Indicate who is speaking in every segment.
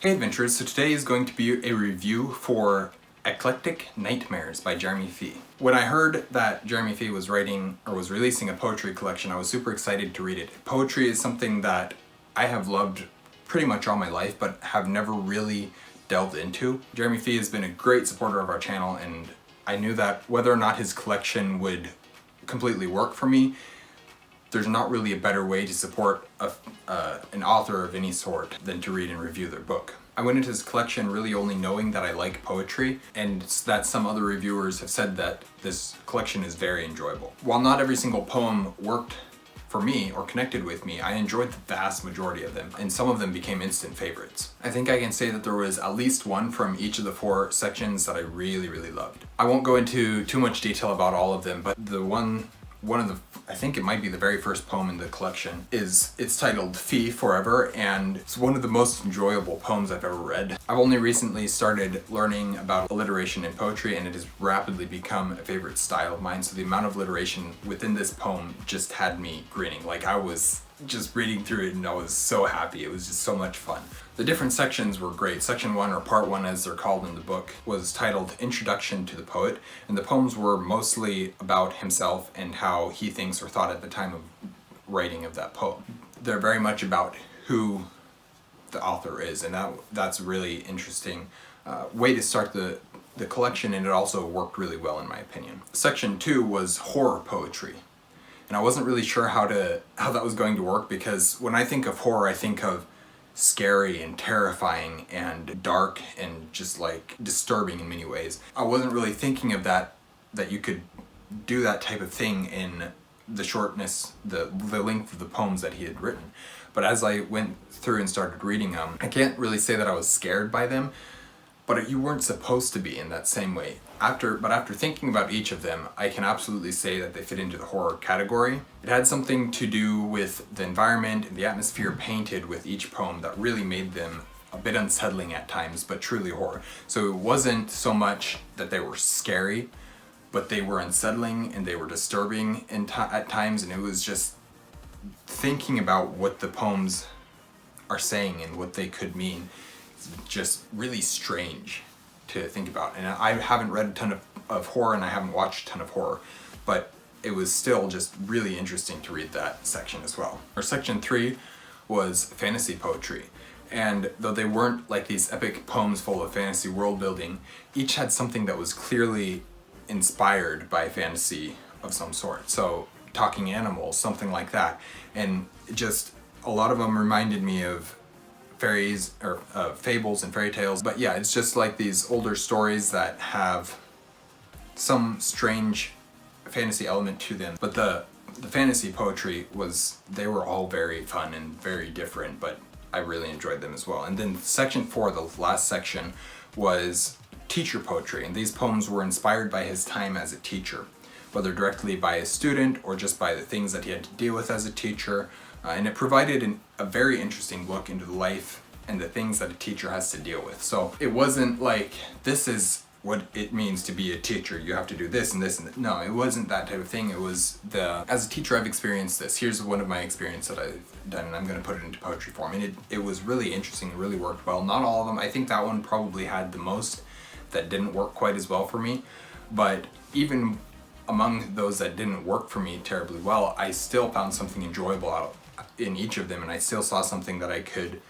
Speaker 1: Hey adventurers, so today is going to be a review for Eclectic Nightmares by Jeremy Fee. When I heard that Jeremy Fee was writing or was releasing a poetry collection, I was super excited to read it. Poetry is something that I have loved pretty much all my life, but have never really delved into. Jeremy Fee has been a great supporter of our channel, and I knew that whether or not his collection would completely work for me, there's not really a better way to support an author of any sort than to read and review their book. I went into his collection really only knowing that I like poetry, and that some other reviewers have said that this collection is very enjoyable. While not every single poem worked for me or connected with me, I enjoyed the vast majority of them, and some of them became instant favorites. I think I can say that there was at least one from each of the 4 sections that I really loved. I won't go into too much detail about all of them, but the one of the, I think it might be the very first poem in the collection, it's titled Fee Forever, and it's one of the most enjoyable poems I've ever read. I've only recently started learning about alliteration in poetry, and it has rapidly become a favorite style of mine, so the amount of alliteration within this poem just had me grinning. Like, I was just reading through it and I was so happy. It was just so much fun. The different sections were great. Section 1, or part 1 as they're called in the book, was titled Introduction to the Poet, and the poems were mostly about himself and how he thinks or thought at the time of writing of that poem. They're very much about who the author is, and that's a really interesting way to start the collection, and it also worked really well in my opinion. Section 2 was horror poetry. And I wasn't really sure how that was going to work, because when I think of horror, I think of scary and terrifying and dark and just like disturbing in many ways. I wasn't really thinking of that you could do that type of thing in the shortness, the length of the poems that he had written. But as I went through and started reading them, I can't really say that I was scared by them, but you weren't supposed to be in that same way. After thinking about each of them, I can absolutely say that they fit into the horror category. It had something to do with the environment and the atmosphere painted with each poem that really made them a bit unsettling at times, but truly horror. So it wasn't so much that they were scary, but they were unsettling and they were disturbing at times, and it was just thinking about what the poems are saying and what they could mean. It's just really strange to think about. And I haven't read a ton of horror, and I haven't watched a ton of horror, but it was still just really interesting to read that section as well. Our section 3 was fantasy poetry, and though they weren't like these epic poems full of fantasy world building, each had something that was clearly inspired by fantasy of some sort. So talking animals, something like that, and just a lot of them reminded me of fairies or fables and fairy tales. But yeah, it's just like these older stories that have some strange fantasy element to them. But the fantasy poetry they were all very fun and very different, but I really enjoyed them as well. And then section 4, the last section, was teacher poetry, and these poems were inspired by his time as a teacher, whether directly by a student or just by the things that he had to deal with as a teacher. And it provided a very interesting look into the life and the things that a teacher has to deal with. So it wasn't like, this is what it means to be a teacher, you have to do this and this and that. No, it wasn't that type of thing. It was as a teacher I've experienced this, here's one of my experiences that I've done, and I'm going to put it into poetry form. And it was really interesting, it really worked well. Not all of them, I think that one probably had the most that didn't work quite as well for me, but even among those that didn't work for me terribly well, I still found something enjoyable out in each of them, and I still saw something that I could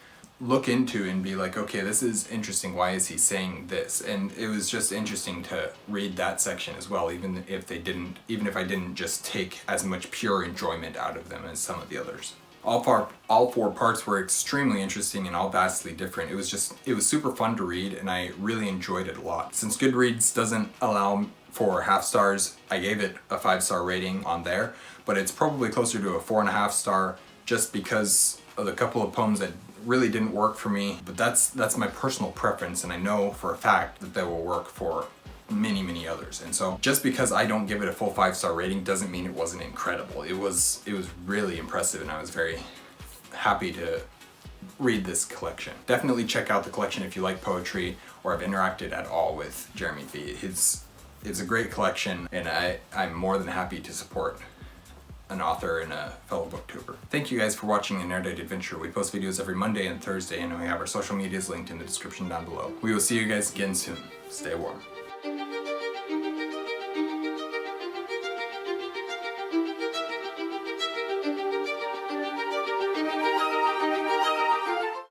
Speaker 1: look into and be like, okay, this is interesting, why is he saying this? And it was just interesting to read that section as well, even if I didn't just take as much pure enjoyment out of them as some of the others. All 4 parts were extremely interesting and all vastly different. It was super fun to read, and I really enjoyed it a lot. Since Goodreads doesn't allow for half stars, I gave it a 5-star rating on there, but it's probably closer to a 4.5 star, just because of the couple of poems that really didn't work for me. But that's my personal preference, and I know for a fact that they will work for many others. And so just because I don't give it a full 5-star rating doesn't mean it wasn't incredible. It was really impressive, and I was very happy to read this collection. Definitely check out the collection if you like poetry or have interacted at all with Jeremy Fee. It's a great collection, and I'm more than happy to support an author and a fellow booktuber. Thank you guys for watching an Erudite Adventure. We post videos every Monday and Thursday, and we have our social medias linked in the description down below. We will see you guys again soon. Stay warm.